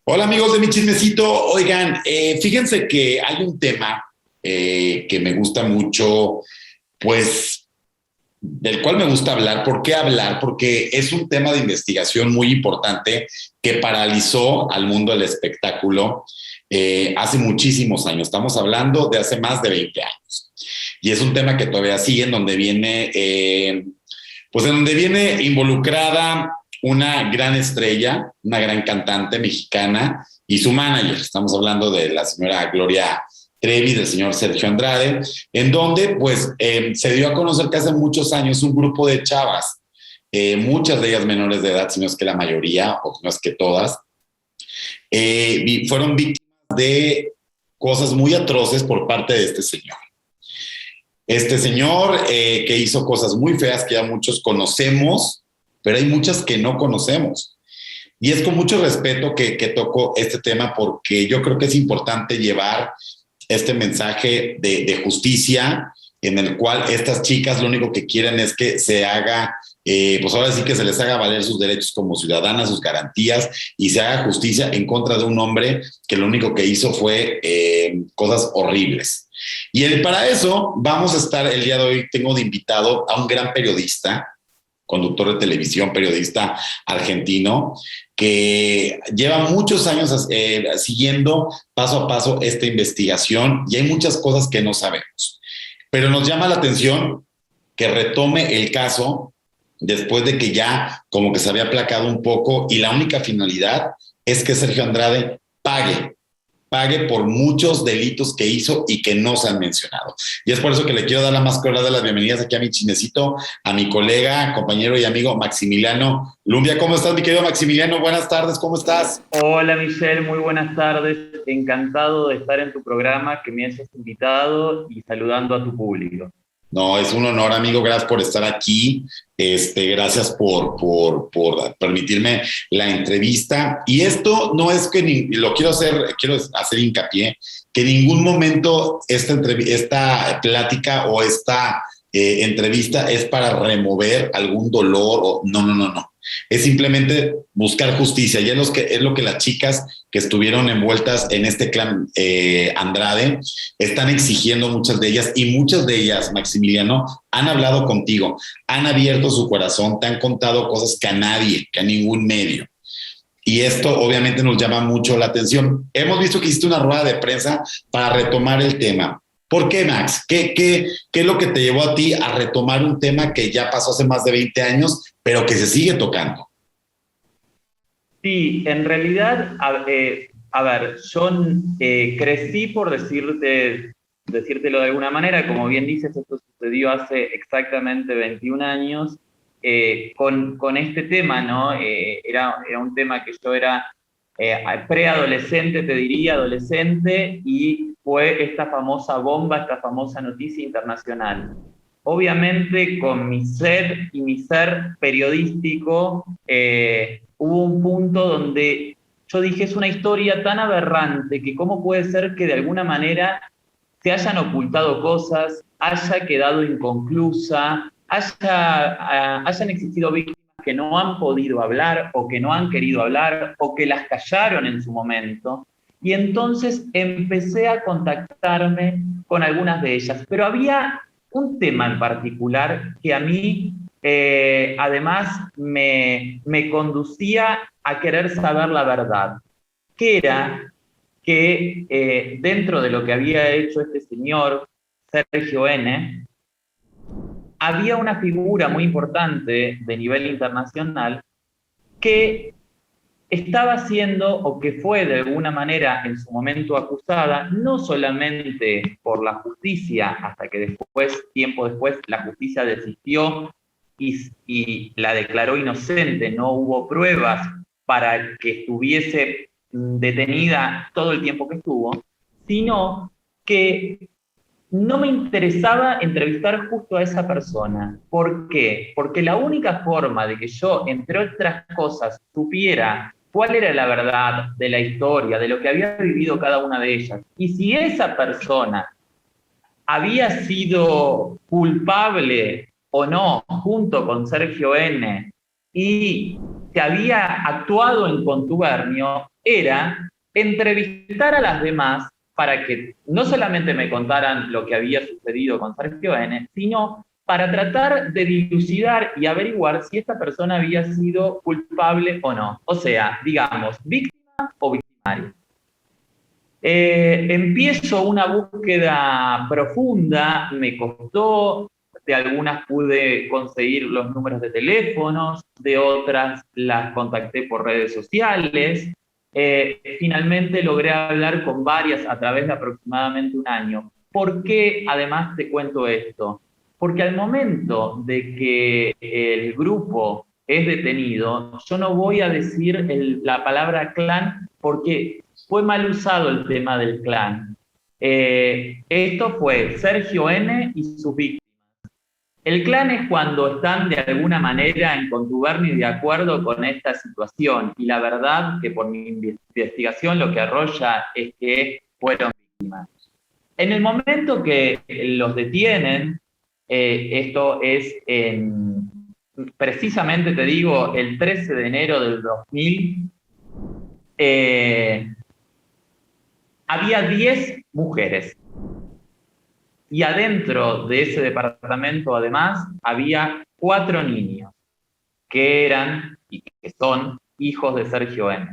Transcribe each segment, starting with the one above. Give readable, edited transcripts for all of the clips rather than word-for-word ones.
Hola amigos de Mi Chismecito, oigan, fíjense que hay un tema que me gusta mucho, pues del cual me gusta hablar. ¿Por qué hablar? Porque es un tema de investigación muy importante que paralizó al mundo del espectáculo hace muchísimos años. Estamos hablando de hace más de 20 años. Y es un tema que todavía sigue, en donde viene, pues en donde viene involucrada una gran estrella, una gran cantante mexicana y su manager. Estamos hablando de la señora Gloria Trevi, del señor Sergio Andrade, en donde pues se dio a conocer que hace muchos años un grupo de chavas, muchas de ellas menores de edad, si no es que la mayoría, o si no es que todas, fueron víctimas de cosas muy atroces por parte de este señor. Este señor que hizo cosas muy feas que ya muchos conocemos, pero hay muchas que no conocemos. Y es con mucho respeto que toco este tema, porque yo creo que es importante llevar este mensaje de justicia, en el cual estas chicas lo único que quieren es que se haga, pues ahora sí que se les haga valer sus derechos como ciudadanas, sus garantías, y se haga justicia en contra de un hombre que lo único que hizo fue cosas horribles. Y para eso vamos a estar el día de hoy, tengo de invitado a un gran periodista, conductor de televisión, periodista argentino, que lleva muchos años siguiendo paso a paso esta investigación, y hay muchas cosas que no sabemos. Pero nos llama la atención que retome el caso después de que ya como que se había aplacado un poco, y la única finalidad es que Sergio Andrade pague por muchos delitos que hizo y que no se han mencionado. Y es por eso que le quiero dar la más cordial de las bienvenidas aquí a Mi Chismecito, a mi colega, compañero y amigo Maximiliano Lumbia. ¿Cómo estás, mi querido Maximiliano? Buenas tardes, ¿cómo estás? Hola Michelle, muy buenas tardes. Encantado de estar en tu programa, que me hayas invitado y saludando a tu público. No, es un honor, amigo. Gracias por estar aquí. Gracias por permitirme la entrevista. Y esto no es que quiero hacer hincapié, que en ningún momento esta plática o esta entrevista es para remover algún dolor. No, no, no, no. Es simplemente buscar justicia. Y es lo que las chicas que estuvieron envueltas en este clan Andrade están exigiendo, muchas de ellas, y muchas de ellas, Maximiliano, han hablado contigo, han abierto su corazón, te han contado cosas que a nadie, que a ningún medio. Y esto obviamente nos llama mucho la atención. Hemos visto que hiciste una rueda de prensa para retomar el tema. ¿Por qué, Max? ¿Qué es lo que te llevó a ti a retomar un tema que ya pasó hace más de 20 años, pero que se sigue tocando? Sí, en realidad, a ver, yo crecí por decírtelo de alguna manera. Como bien dices, esto sucedió hace exactamente 21 años, con este tema, ¿no? Era un tema que yo era preadolescente, te diría, adolescente, y fue esta famosa bomba, esta famosa noticia internacional. Obviamente, con mi sed y mi ser periodístico, hubo un punto donde yo dije: es una historia tan aberrante que cómo puede ser que de alguna manera se hayan ocultado cosas, haya quedado inconclusa, hayan existido víctimas que no han podido hablar o que no han querido hablar o que las callaron en su momento. Y entonces empecé a contactarme con algunas de ellas, pero había un tema en particular que a mí, además, me conducía a querer saber la verdad, que era que, dentro de lo que había hecho este señor, Sergio N., había una figura muy importante de nivel internacional que estaba siendo, o que fue de alguna manera en su momento acusada, no solamente por la justicia, hasta que después, tiempo después, la justicia desistió y la declaró inocente. No hubo pruebas para que estuviese detenida todo el tiempo que estuvo, sino que no me interesaba entrevistar justo a esa persona. ¿Por qué? Porque la única forma de que yo, entre otras cosas, supiera cuál era la verdad de la historia, de lo que había vivido cada una de ellas, y si esa persona había sido culpable o no, junto con Sergio N., y que había actuado en contubernio era entrevistar a las demás para que no solamente me contaran lo que había sucedido con Sergio N., sino para tratar de dilucidar y averiguar si esta persona había sido culpable o no. O sea, digamos, víctima o victimario. Empiezo una búsqueda profunda, me costó, de algunas pude conseguir los números de teléfonos, de otras las contacté por redes sociales. Finalmente logré hablar con varias a través de aproximadamente un año. ¿Por qué además te cuento esto? Porque al momento de que el grupo es detenido, yo no voy a decir la palabra clan porque fue mal usado el tema del clan. Esto fue Sergio N. y sus víctimas. El clan es cuando están de alguna manera en contubernio y de acuerdo con esta situación. Y la verdad que por mi investigación lo que arroja es que fueron víctimas. En el momento que los detienen, esto es precisamente te digo, el 13 de enero del 2000, había 10 mujeres. Y adentro de ese departamento, además, había 4 niños que eran y que son hijos de Sergio N.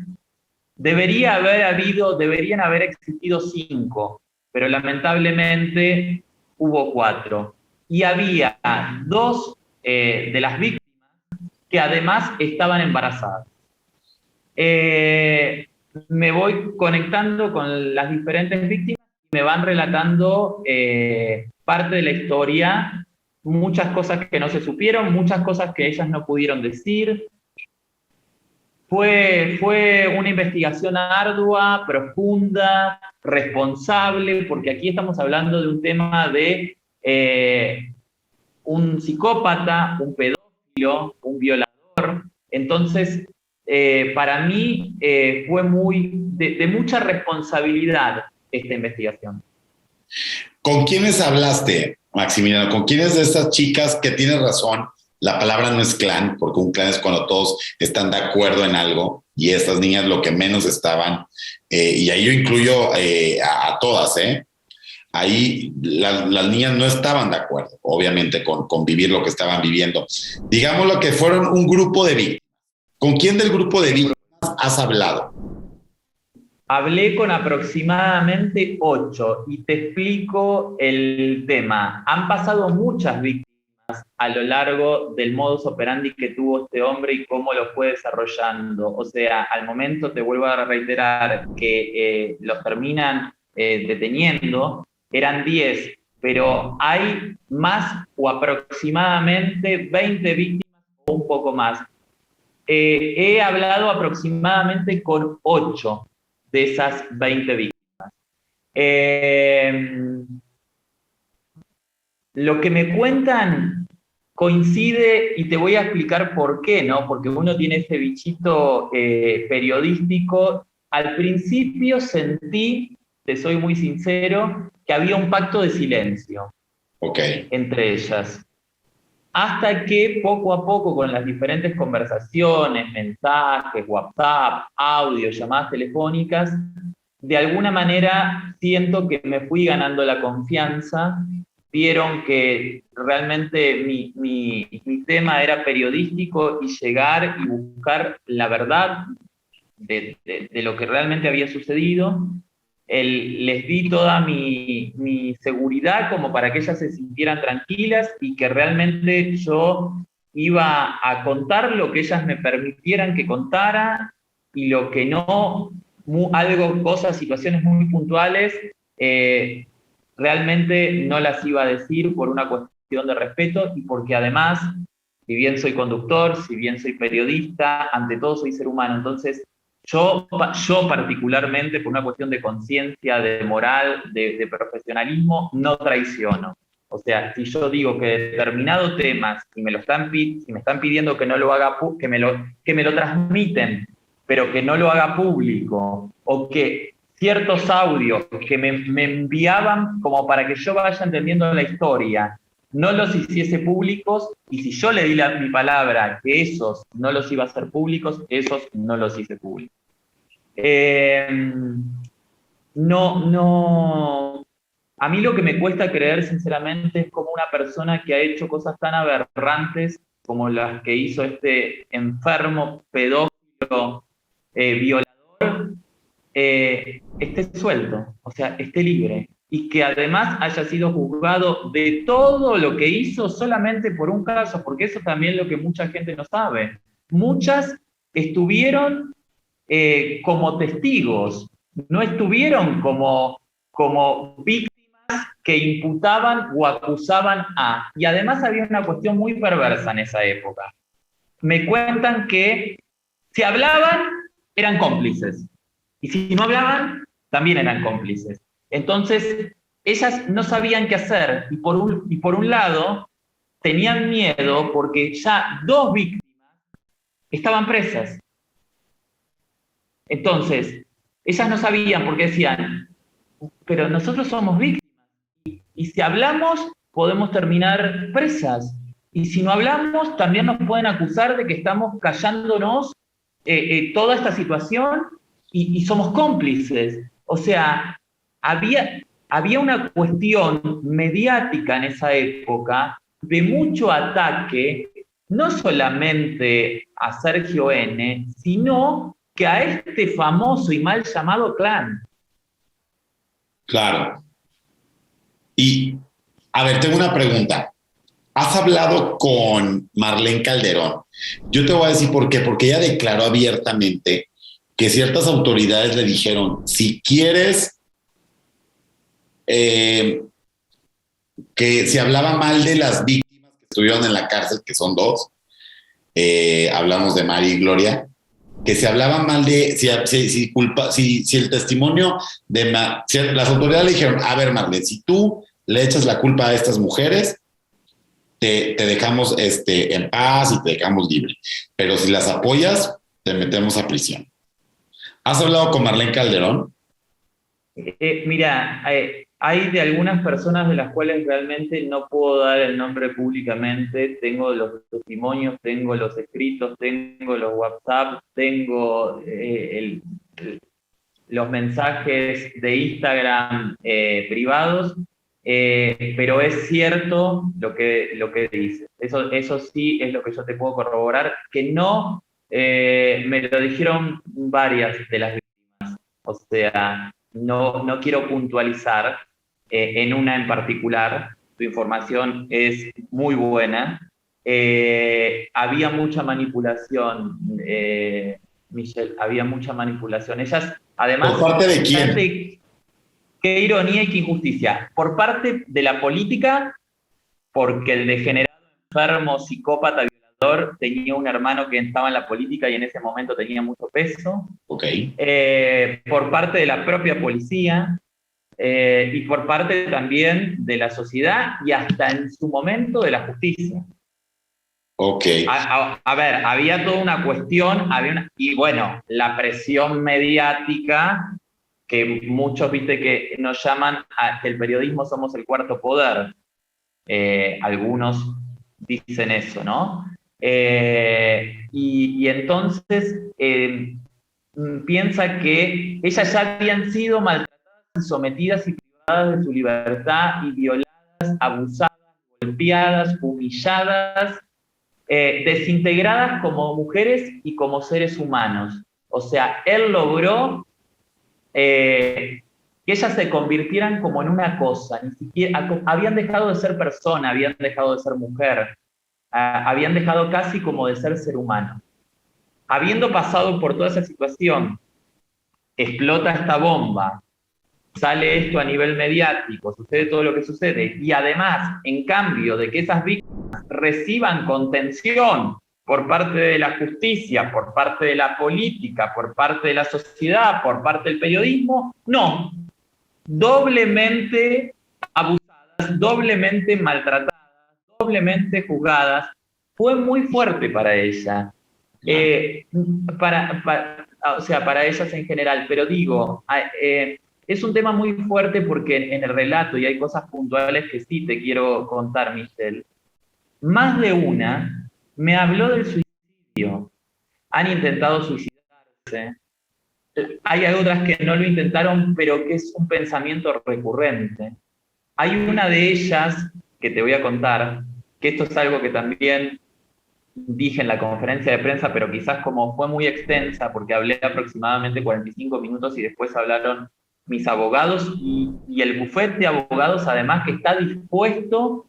Deberían haber existido 5, pero lamentablemente hubo 4. Y había 2 de las víctimas que además estaban embarazadas. Me voy conectando con las diferentes víctimas y me van relatando parte de la historia, muchas cosas que no se supieron, muchas cosas que ellas no pudieron decir. Fue una investigación ardua, profunda, responsable, porque aquí estamos hablando de un tema de un psicópata, un pedófilo, un violador. Entonces, para mí fue de mucha responsabilidad esta investigación. ¿Con quiénes hablaste, Maximiliano? ¿Con quiénes de estas chicas que tienes razón? La palabra no es clan, porque un clan es cuando todos están de acuerdo en algo, y estas niñas lo que menos estaban, y ahí yo incluyo a todas, ahí las niñas no estaban de acuerdo, obviamente, con vivir lo que estaban viviendo. Digámoslo que fueron un grupo de víctimas. ¿Con quién del grupo de víctimas has hablado? Hablé con aproximadamente 8 y te explico el tema. Han pasado muchas víctimas a lo largo del modus operandi que tuvo este hombre y cómo lo fue desarrollando. O sea, al momento te vuelvo a reiterar que los terminan deteniendo, eran 10, pero hay más o aproximadamente 20 víctimas o un poco más. He hablado aproximadamente con 8 de esas 20 víctimas. Lo que me cuentan coincide, y te voy a explicar por qué, ¿no? Porque uno tiene ese bichito periodístico. Al principio sentí, te soy muy sincero, que había un pacto de silencio entre ellas. Hasta que poco a poco, con las diferentes conversaciones, mensajes, WhatsApp, audio, llamadas telefónicas, de alguna manera siento que me fui ganando la confianza. Vieron que realmente mi tema era periodístico y llegar y buscar la verdad de lo que realmente había sucedido. Les di toda mi seguridad como para que ellas se sintieran tranquilas y que realmente yo iba a contar lo que ellas me permitieran que contara, y lo que no, cosas, situaciones muy puntuales, realmente no las iba a decir por una cuestión de respeto y porque además, si bien soy conductor, si bien soy periodista, ante todo soy ser humano. Entonces, yo particularmente, por una cuestión de conciencia, de moral, de profesionalismo, no traiciono. O sea, si yo digo que determinado tema, si me están pidiendo que no lo haga, que me lo transmiten, pero que no lo haga público, o que ciertos audios que me enviaban como para que yo vaya entendiendo la historia, no los hiciese públicos, y si yo le di mi palabra que esos no los iba a hacer públicos, esos no los hice públicos. No, a mí lo que me cuesta creer, sinceramente, es como una persona que ha hecho cosas tan aberrantes como las que hizo este enfermo, pedófilo, violador, esté suelto, o sea, esté libre. Y que además haya sido juzgado de todo lo que hizo solamente por un caso, porque eso también es lo que mucha gente no sabe. Muchas estuvieron como testigos, no estuvieron como víctimas que imputaban o acusaban a. Y además había una cuestión muy perversa en esa época. Me cuentan que si hablaban, eran cómplices. Y si no hablaban, también eran cómplices. Entonces, ellas no sabían qué hacer. Y por un lado, tenían miedo porque ya 2 víctimas estaban presas. Entonces, ellas no sabían porque decían, pero nosotros somos víctimas. Y si hablamos, podemos terminar presas. Y si no hablamos, también nos pueden acusar de que estamos callándonos toda esta situación y somos cómplices. O sea, había una cuestión mediática en esa época de mucho ataque, no solamente a Sergio N., sino que a este famoso y mal llamado clan. Claro. Y, a ver, tengo una pregunta. ¿Has hablado con Marlene Calderón? Yo te voy a decir por qué. Porque ella declaró abiertamente que ciertas autoridades le dijeron, si quieres, que si hablaba mal de las víctimas que estuvieron en la cárcel, que son 2, hablamos de Mari y Gloria, que se hablaba mal de, si el testimonio de, si las autoridades le dijeron, a ver, Marlene, si tú le echas la culpa a estas mujeres, te dejamos en paz y te dejamos libre. Pero si las apoyas, te metemos a prisión. ¿Has hablado con Marlene Calderón? Mira, hay de algunas personas de las cuales realmente no puedo dar el nombre públicamente. Tengo los testimonios, tengo los escritos, tengo los WhatsApp, tengo los mensajes de Instagram privados, pero es cierto lo que dice. Eso sí es lo que yo te puedo corroborar, que no me lo dijeron varias de las víctimas. O sea, no quiero puntualizar en una en particular. Tu información es muy buena. Había mucha manipulación, Michelle, había mucha manipulación. Ellas, además... ¿Por parte de quién? Qué ironía y qué injusticia. Por parte de la política, porque el degenerado, enfermo, psicópata, violador, tenía un hermano que estaba en la política y en ese momento tenía mucho peso. Okay. Por parte de la propia policía y por parte también de la sociedad y hasta en su momento de la justicia. Ok. A ver, había toda una cuestión, y bueno, la presión mediática, que muchos, viste, que nos llaman que el periodismo somos el cuarto poder. Algunos dicen eso, ¿no? Y entonces piensa que ellas ya habían sido maltratadas y sometidas y privadas de su libertad y violadas, abusadas, golpeadas, humilladas, desintegradas como mujeres y como seres humanos. O sea, él logró que ellas se convirtieran como en una cosa, ni siquiera habían dejado de ser persona, habían dejado de ser mujer, habían dejado casi como de ser humano. Habiendo pasado por toda esa situación, explota esta bomba, sale esto a nivel mediático, sucede todo lo que sucede, y además, en cambio de que esas víctimas reciban contención por parte de la justicia, por parte de la política, por parte de la sociedad, por parte del periodismo, no. Doblemente abusadas, doblemente maltratadas, doblemente juzgadas. Fue muy fuerte para ella. O sea, para ellas en general. Pero digo, es un tema muy fuerte porque en el relato, y hay cosas puntuales que sí te quiero contar, Michelle, más de una me habló del suicidio. Han intentado suicidarse. Hay otras que no lo intentaron, pero que es un pensamiento recurrente. Hay una de ellas que te voy a contar, que esto es algo que también dije en la conferencia de prensa, pero quizás como fue muy extensa, porque hablé aproximadamente 45 minutos y después hablaron mis abogados y el bufete de abogados además que está dispuesto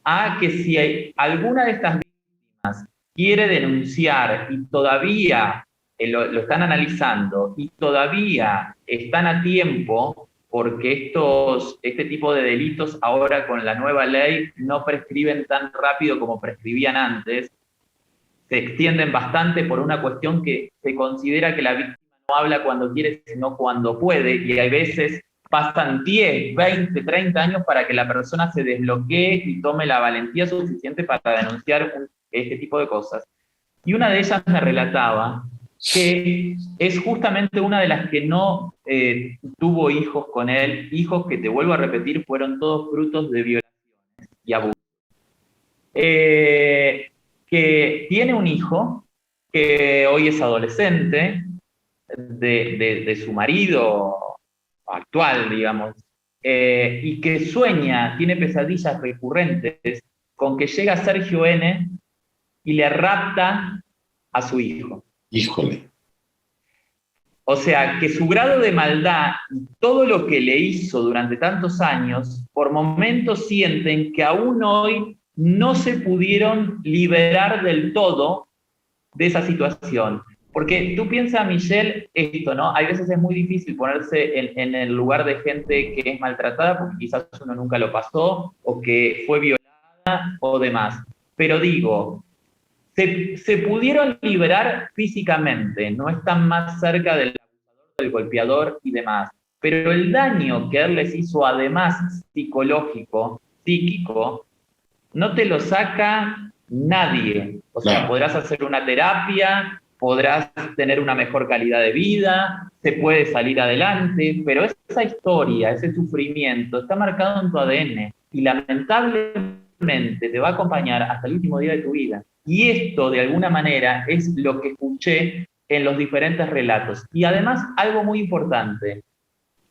a que si hay alguna de estas víctimas quiere denunciar y todavía lo están analizando y todavía están a tiempo, porque este tipo de delitos ahora con la nueva ley no prescriben tan rápido como prescribían antes, se extienden bastante por una cuestión que se considera que la víctima no habla cuando quiere, sino cuando puede, y hay veces pasan 10, 20, 30 años para que la persona se desbloquee y tome la valentía suficiente para denunciar este tipo de cosas. Y una de ellas me relataba que es justamente una de las que no tuvo hijos con él, hijos que, te vuelvo a repetir, fueron todos frutos de violaciones y abusos. Que tiene un hijo que hoy es adolescente, de su marido actual, digamos, y que sueña, tiene pesadillas recurrentes con que llega Sergio N. y le rapta a su hijo. Híjole. O sea, que su grado de maldad y todo lo que le hizo durante tantos años, por momentos sienten que aún hoy no se pudieron liberar del todo de esa situación. Porque tú piensas, Michelle, esto, ¿no? Hay veces es muy difícil ponerse en el lugar de gente que es maltratada, porque quizás uno nunca lo pasó, o que fue violada, o demás. Pero digo, se pudieron liberar físicamente, no están más cerca del abusador, del golpeador y demás. Pero el daño que él les hizo, además psicológico, psíquico, no te lo saca nadie. O sea, Claro. podrás hacer una terapia, podrás tener una mejor calidad de vida, se puede salir adelante, pero esa historia, ese sufrimiento está marcado en tu ADN y lamentablemente te va a acompañar hasta el último día de tu vida. Y esto, de alguna manera, es lo que escuché en los diferentes relatos. Y además, algo muy importante,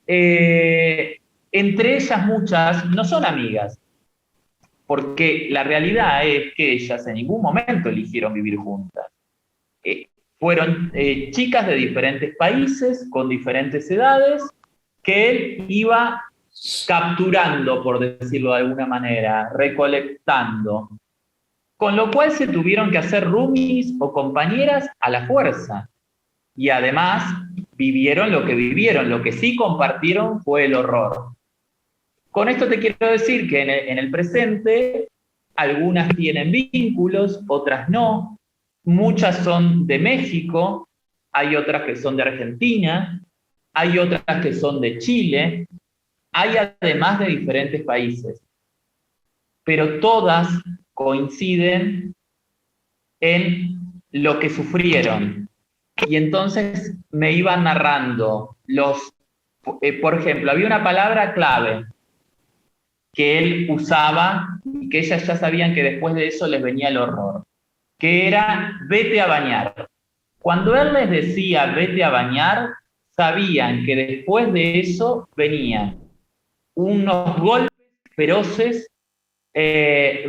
entre ellas muchas no son amigas, porque la realidad es que ellas en ningún momento eligieron vivir juntas. Eh, Fueron chicas de diferentes países, con diferentes edades, que él iba capturando, por decirlo de alguna manera, recolectando. Con lo cual se tuvieron que hacer roomies o compañeras a la fuerza. Y además vivieron lo que vivieron. Lo que sí compartieron fue el horror. Con esto te quiero decir que en el presente algunas tienen vínculos, otras no. Muchas son de México, hay otras que son de Argentina, hay otras que son de Chile, hay además de diferentes países. Pero todas coinciden en lo que sufrieron. Y entonces me iban narrando por ejemplo, había una palabra clave que él usaba y que ellas ya sabían que después de eso les venía el horror, que era vete a bañar. Cuando él les decía vete a bañar, sabían que después de eso venían unos golpes feroces,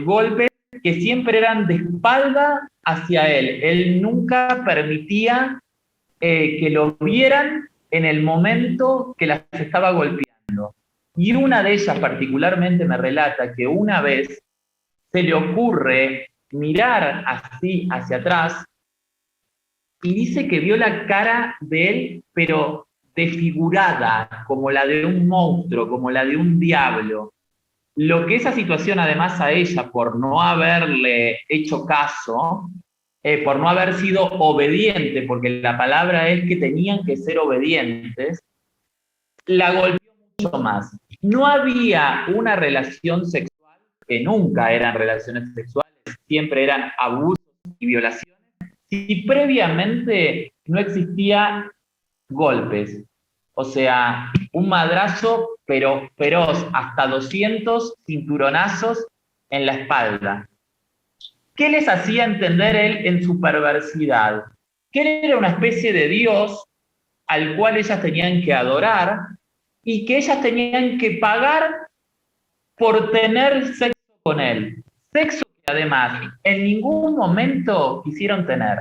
golpes que siempre eran de espalda hacia él. Él nunca permitía que lo vieran en el momento que las estaba golpeando. Y una de ellas particularmente me relata que una vez se le ocurre mirar así hacia atrás y dice que vio la cara de él, pero desfigurada, como la de un monstruo, como la de un diablo. Lo que esa situación además a ella, por no haberle hecho caso, por no haber sido obediente, porque la palabra es que tenían que ser obedientes, la golpeó mucho más. No había una relación sexual, que nunca eran relaciones sexuales, siempre eran abusos y violaciones, si previamente no existía golpes. O sea, un madrazo, pero feroz, hasta 200 cinturonazos en la espalda. ¿Qué les hacía entender él en su perversidad? Que él era una especie de Dios al cual ellas tenían que adorar y que ellas tenían que pagar por tener sexo con él. Sexo que además en ningún momento quisieron tener.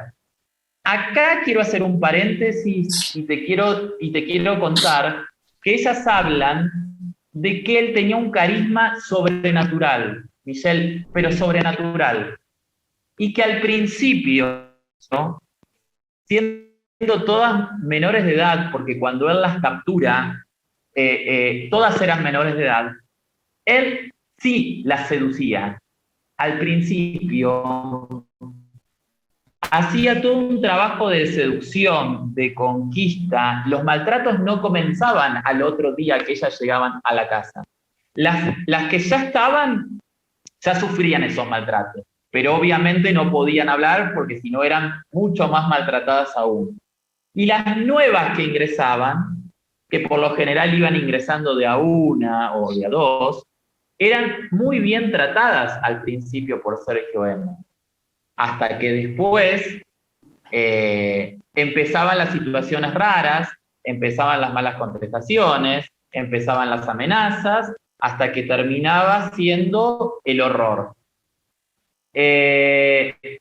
Acá quiero hacer un paréntesis y te quiero contar que ellas hablan de que él tenía un carisma sobrenatural, Michelle, pero sobrenatural. Y que al principio, ¿no?, siendo todas menores de edad, porque cuando él las captura, todas eran menores de edad, él sí las seducía. Al principio hacía todo un trabajo de seducción, de conquista. Los maltratos no comenzaban al otro día que ellas llegaban a la casa. Las que ya estaban, ya sufrían esos maltratos, pero obviamente no podían hablar porque si no eran mucho más maltratadas aún. Y las nuevas que ingresaban, que por lo general iban ingresando de a una o de a dos, eran muy bien tratadas al principio por Sergio M. Hasta que después empezaban las situaciones raras, empezaban las malas contestaciones, empezaban las amenazas, hasta que terminaba siendo el horror.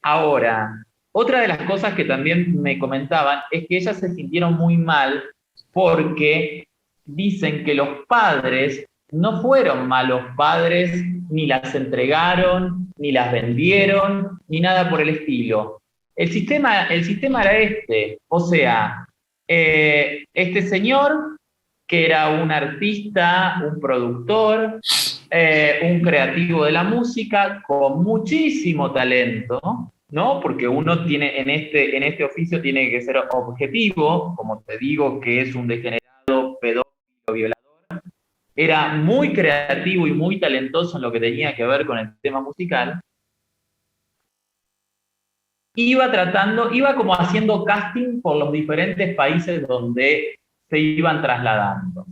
Ahora, otra de las cosas que también me comentaban es que ellas se sintieron muy mal porque dicen que los padres no fueron malos padres, ni las entregaron, ni las vendieron, ni nada por el estilo. El sistema era este, o sea, este señor que era un artista, un productor, un creativo de la música con muchísimo talento, ¿no? Porque uno tiene en este oficio tiene que ser objetivo, como te digo, que es un degenerado, pedófilo, violador. Era muy creativo y muy talentoso en lo que tenía que ver con el tema musical. Iba como haciendo casting por los diferentes países donde se iban trasladando.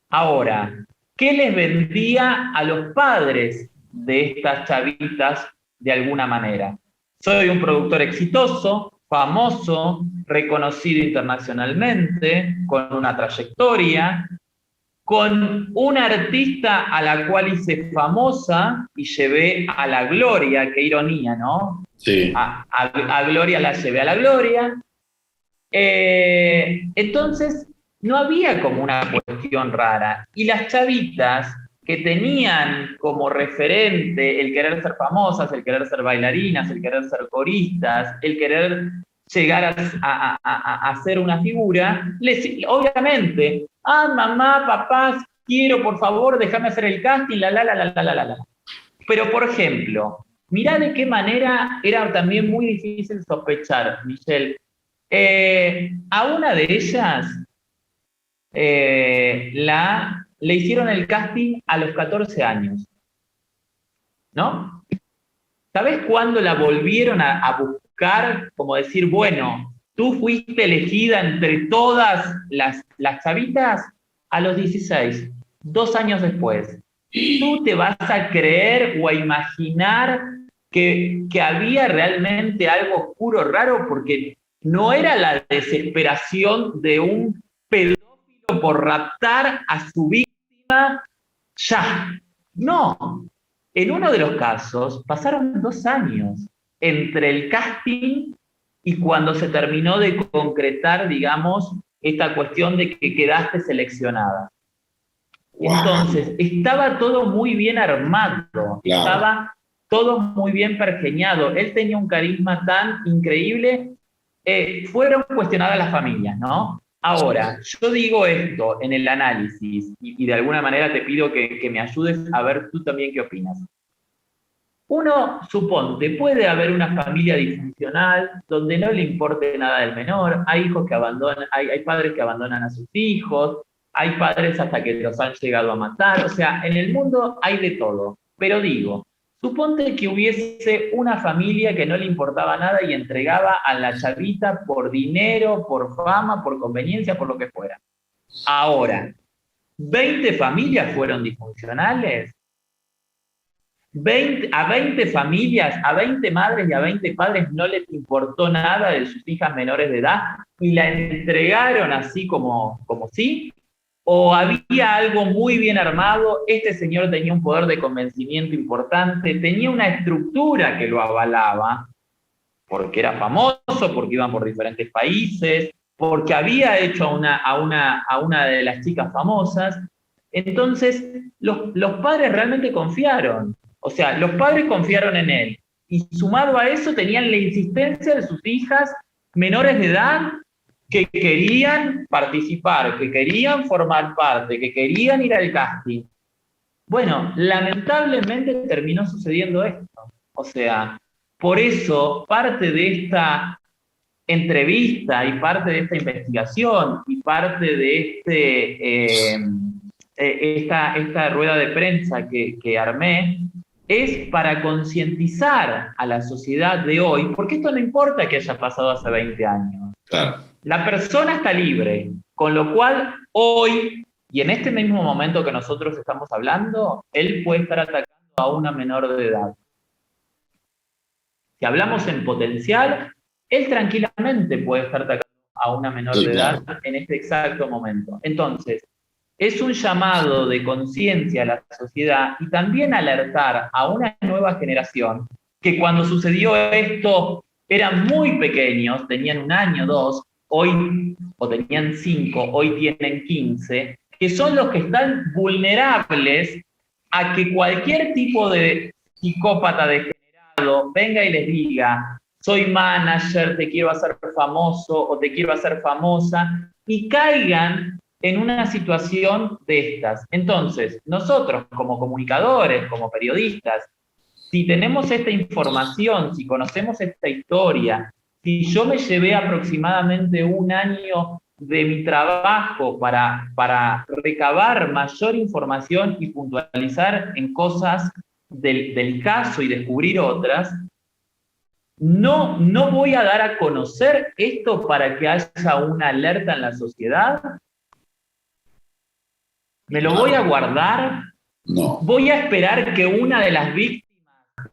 Ahora, ¿qué les vendría a los padres de estas chavitas de alguna manera? Soy un productor exitoso, famoso, reconocido internacionalmente, con una trayectoria, con una artista a la cual hice famosa y llevé a la gloria, qué ironía, ¿no? Sí. A Gloria la llevé a la gloria. Entonces, no había como una cuestión rara. Y las chavitas que tenían como referente el querer ser famosas, el querer ser bailarinas, el querer ser coristas, el querer llegar a ser una figura, obviamente, mamá, papá, quiero, por favor, déjame hacer el casting, la. Pero, por ejemplo, mirá de qué manera era también muy difícil sospechar, Michelle. A una de ellas le hicieron el casting a los 14 años, ¿no? ¿Sabés cuándo la volvieron a buscar? Como decir, bueno, tú fuiste elegida entre todas las chavitas a los 16, 2 años después. ¿Tú te vas a creer o a imaginar que había realmente algo oscuro, raro? Porque no era la desesperación de un pedófilo por raptar a su víctima ya. No. En uno de los casos pasaron 2 años entre el casting y cuando se terminó de concretar, digamos, esta cuestión de que quedaste seleccionada. Wow. Entonces, estaba todo muy bien armado, claro. Estaba todo muy bien pergeñado. Él tenía un carisma tan increíble. Fueron cuestionadas las familias, ¿no? Ahora, yo digo esto en el análisis y de alguna manera te pido que me ayudes a ver tú también qué opinas. Uno, suponte, puede haber una familia disfuncional donde no le importe nada del menor, hay hijos que abandonan, hay padres que abandonan a sus hijos, hay padres hasta que los han llegado a matar, o sea, en el mundo hay de todo. Pero digo, suponte que hubiese una familia que no le importaba nada y entregaba a la chavita por dinero, por fama, por conveniencia, por lo que fuera. Ahora, ¿20 familias fueron disfuncionales? A 20 familias, a 20 madres y a 20 padres no les importó nada de sus hijas menores de edad y la entregaron así como sí, o había algo muy bien armado, este señor tenía un poder de convencimiento importante, tenía una estructura que lo avalaba, porque era famoso, porque iban por diferentes países, porque había hecho a una de las chicas famosas. Entonces, los padres realmente confiaron. O sea, los padres confiaron en él. Y sumado a eso, tenían la insistencia de sus hijas menores de edad que querían participar, que querían formar parte, que querían ir al casting. Bueno, lamentablemente terminó sucediendo esto. O sea, por eso parte de esta entrevista y parte de esta investigación y parte de esta rueda de prensa que armé es para concientizar a la sociedad de hoy, porque esto no importa que haya pasado hace 20 años. Claro. La persona está libre, con lo cual hoy, y en este mismo momento que nosotros estamos hablando, él puede estar atacando a una menor de edad. Si hablamos en potencial, él tranquilamente puede estar atacando a una menor de edad en este exacto momento. Entonces, es un llamado de conciencia a la sociedad y también alertar a una nueva generación que cuando sucedió esto eran muy pequeños, tenían 1 año, 2, hoy, o tenían 5, hoy tienen 15, que son los que están vulnerables a que cualquier tipo de psicópata degenerado venga y les diga: soy manager, te quiero hacer famoso o te quiero hacer famosa, y caigan en una situación de estas. Entonces, nosotros como comunicadores, como periodistas, si tenemos esta información, si conocemos esta historia, si yo me llevé aproximadamente 1 año de mi trabajo para recabar mayor información y puntualizar en cosas del caso y descubrir otras, no voy a dar a conocer esto para que haya una alerta en la sociedad. ¿Me lo voy a guardar? No. ¿Voy a esperar que una de las víctimas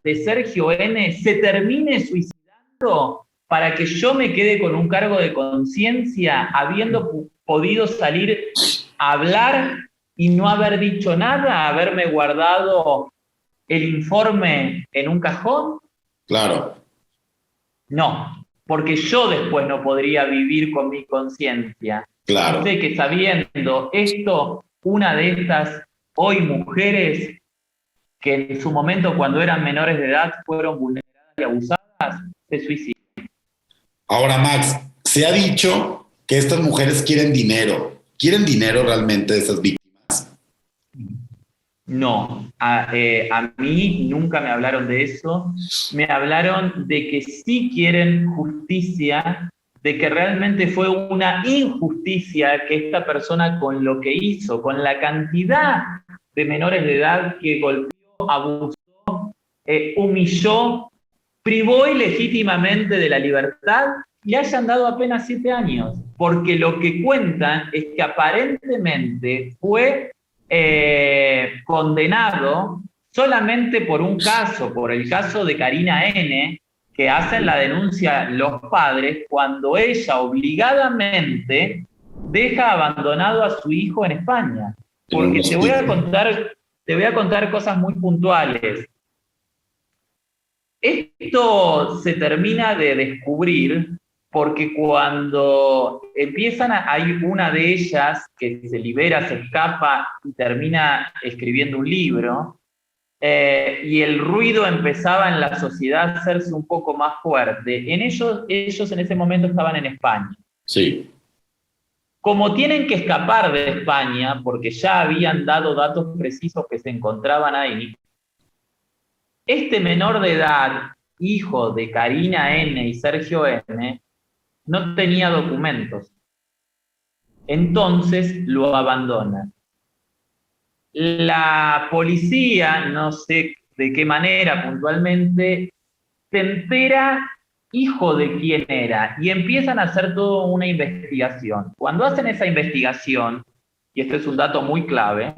de Sergio N. se termine suicidando para que yo me quede con un cargo de conciencia, habiendo podido salir a hablar y no haber dicho nada, haberme guardado el informe en un cajón? Claro. No, porque yo después no podría vivir con mi conciencia. Claro. Sé que sabiendo esto, una de estas hoy mujeres que en su momento cuando eran menores de edad fueron vulneradas y abusadas, se suicidan. Ahora, Max, se ha dicho que estas mujeres quieren dinero. ¿Quieren dinero realmente de esas víctimas? No, a mí nunca me hablaron de eso. Me hablaron de que sí quieren justicia, de que realmente fue una injusticia que esta persona con lo que hizo, con la cantidad de menores de edad que golpeó, abusó, humilló, privó ilegítimamente de la libertad, le hayan dado apenas 7 años, porque lo que cuentan es que aparentemente fue condenado solamente por un caso, por el caso de Karina N., que hacen la denuncia los padres cuando ella obligadamente deja abandonado a su hijo en España. Porque te voy a contar cosas muy puntuales. Esto se termina de descubrir porque cuando hay una de ellas que se libera, se escapa y termina escribiendo un libro, y el ruido empezaba en la sociedad a hacerse un poco más fuerte. Ellos en ese momento estaban en España. Sí. Como tienen que escapar de España, porque ya habían dado datos precisos que se encontraban ahí, este menor de edad, hijo de Karina N. y Sergio N., no tenía documentos. Entonces lo abandonan. La policía, no sé de qué manera puntualmente, se entera hijo de quién era y empiezan a hacer toda una investigación. Cuando hacen esa investigación, y este es un dato muy clave,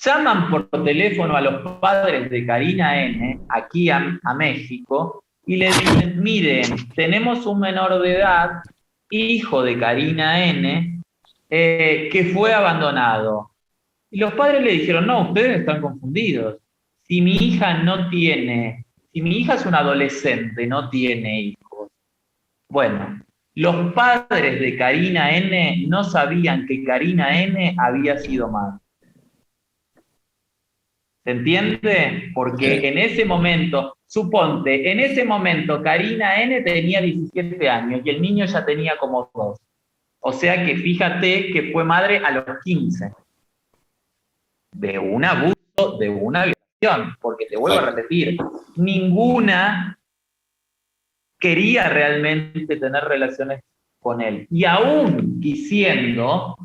llaman por teléfono a los padres de Karina N. aquí a México y le dicen, miren, tenemos un menor de edad, hijo de Karina N., que fue abandonado. Y los padres le dijeron, no, ustedes están confundidos. Si mi hija es una adolescente, no tiene hijos. Bueno, los padres de Karina N. no sabían que Karina N. había sido madre. ¿Se entiende? Porque en ese momento, suponte, en ese momento Karina N. tenía 17 años y el niño ya tenía como 2. O sea que fíjate que fue madre a los 15. De un abuso, de una violación. Porque te vuelvo a repetir, ninguna quería realmente tener relaciones con él. Y aún quisiendo,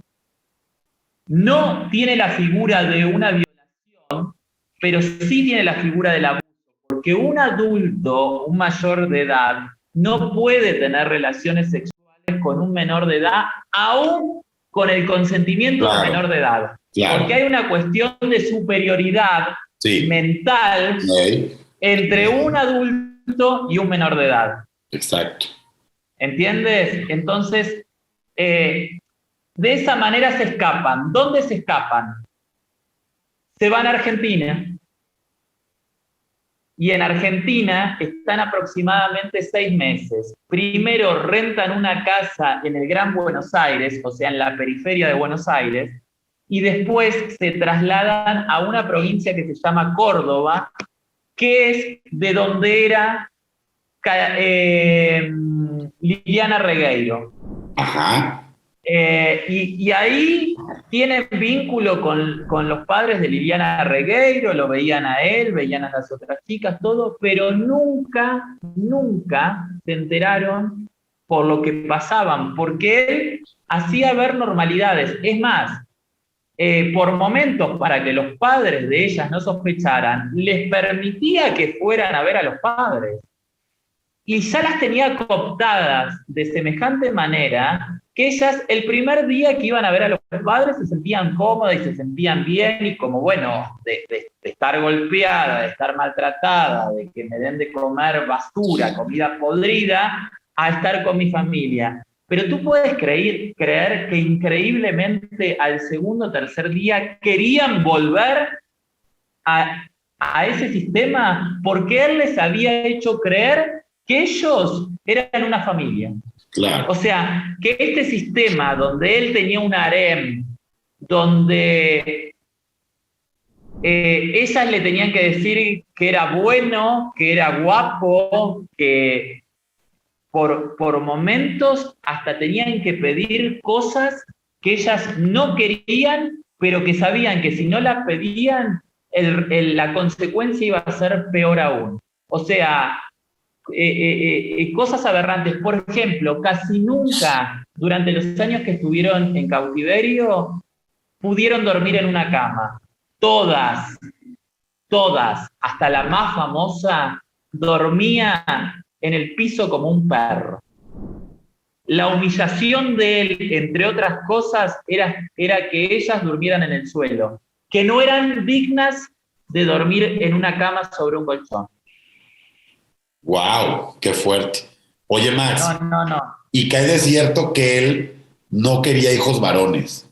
no tiene la figura de una violación, pero sí tiene la figura del abuso, porque un adulto, un mayor de edad, no puede tener relaciones sexuales con un menor de edad, aún con el consentimiento del menor de edad. Porque hay una cuestión de superioridad mental entre un adulto y un menor de edad. Exacto. ¿Entiendes? Entonces, de esa manera se escapan. ¿Dónde se escapan? Se van a Argentina. Y en Argentina están aproximadamente 6 meses. Primero rentan una casa en el Gran Buenos Aires, o sea, en la periferia de Buenos Aires, y después se trasladan a una provincia que se llama Córdoba, que es de donde era Liliana Regueiro. Ajá. Y ahí tienen vínculo con los padres de Liliana Regueiro, lo veían a él, veían a las otras chicas, todo, pero nunca se enteraron por lo que pasaban, porque él hacía ver normalidades. Es más, por momentos, para que los padres de ellas no sospecharan, les permitía que fueran a ver a los padres. Y ya las tenía cooptadas de semejante manera que ellas el primer día que iban a ver a los padres se sentían cómodas y se sentían bien y como, bueno, de estar golpeada, de estar maltratada, de que me den de comer basura, comida podrida, a estar con mi familia. Pero tú puedes creer que increíblemente al segundo o tercer día querían volver a ese sistema porque él les había hecho creer que ellos eran una familia. Claro. O sea, que este sistema donde él tenía un harem, donde ellas le tenían que decir que era bueno, que era guapo, que por momentos hasta tenían que pedir cosas que ellas no querían, pero que sabían que si no las pedían, la consecuencia iba a ser peor aún. O sea, cosas aberrantes. Por ejemplo, casi nunca durante los años que estuvieron en cautiverio pudieron dormir en una cama. Todas, hasta la más famosa, dormía en el piso como un perro. La humillación de él, entre otras cosas, era que ellas durmieran en el suelo, que no eran dignas de dormir en una cama sobre un colchón. ¡Wow! ¡Qué fuerte! Oye, Max. No. ¿Y qué hay de cierto que él no quería hijos varones?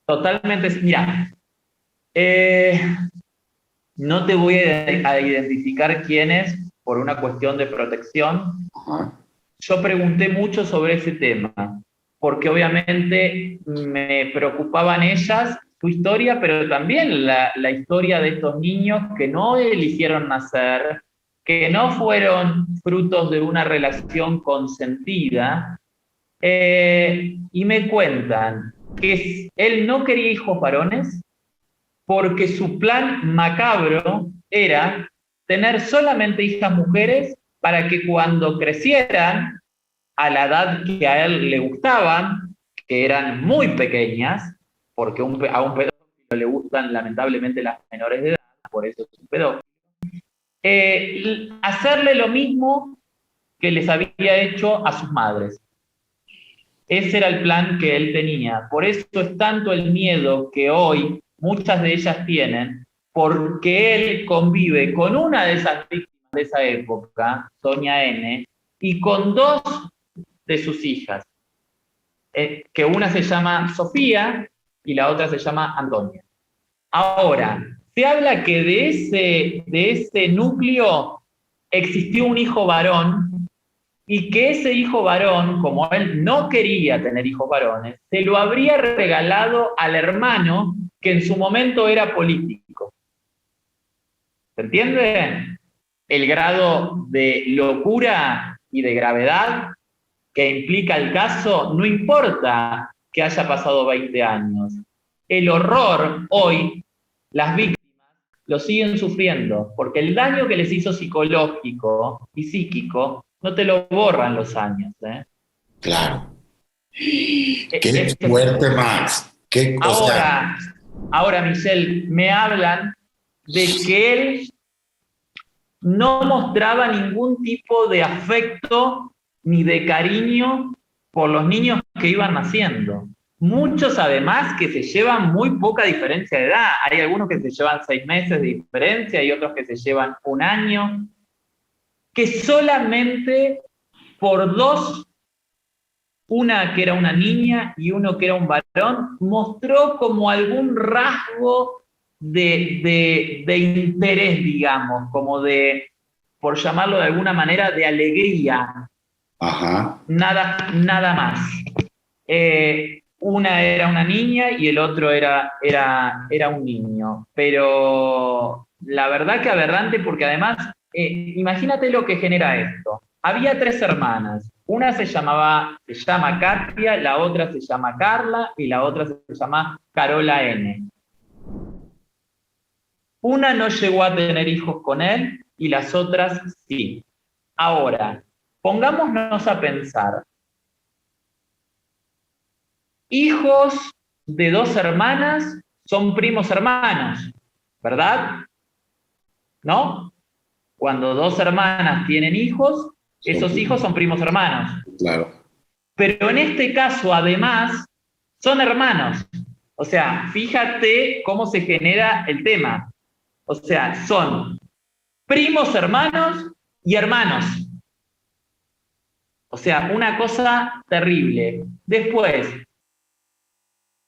Totalmente. Mira, no te voy a identificar quién es por una cuestión de protección. Ajá. Yo pregunté mucho sobre ese tema, porque obviamente me preocupaban ellas, su historia, pero también la historia de estos niños que no eligieron nacer, que no fueron frutos de una relación consentida, y me cuentan que él no quería hijos varones porque su plan macabro era tener solamente hijas mujeres para que cuando crecieran a la edad que a él le gustaban, que eran muy pequeñas, porque a un pedófilo le gustan lamentablemente las menores de edad, por eso es un pedófilo, hacerle lo mismo que les había hecho a sus madres. Ese era el plan que él tenía. Por eso es tanto el miedo que hoy muchas de ellas tienen, porque él convive con una de esas víctimas de esa época, Sonia N., y con dos de sus hijas, que una se llama Sofía y la otra se llama Antonia. Ahora, se habla que de ese núcleo existió un hijo varón y que ese hijo varón, como él no quería tener hijos varones, se lo habría regalado al hermano que en su momento era político. ¿Se entiende? El grado de locura y de gravedad que implica el caso, no importa que haya pasado 20 años. El horror hoy, las víctimas lo siguen sufriendo, porque el daño que les hizo psicológico y psíquico no te lo borran los años. Claro. Qué fuerte, Max. Qué cosa. Ahora, Michelle, me hablan de que él no mostraba ningún tipo de afecto ni de cariño por los niños que iban naciendo. Muchos además que se llevan muy poca diferencia de edad. Hay algunos que se llevan 6 meses de diferencia y otros que se llevan 1 año. Que solamente por dos, una que era una niña y uno que era un varón, mostró como algún rasgo de interés, digamos, como de, por llamarlo de alguna manera, de alegría. Ajá. Nada más. Una era una niña y el otro era un niño. Pero la verdad que aberrante, porque además, imagínate lo que genera esto. Había 3 hermanas. Una se llama Katia, la otra se llama Carla y la otra se llama Carola N. Una no llegó a tener hijos con él y las otras sí. Ahora, pongámonos a pensar. Hijos de 2 hermanas son primos hermanos, ¿verdad? ¿No? Cuando 2 hermanas tienen hijos, esos hijos son primos hermanos. Claro. Pero en este caso, además, son hermanos. O sea, fíjate cómo se genera el tema. O sea, son primos hermanos y hermanos. O sea, una cosa terrible. Después,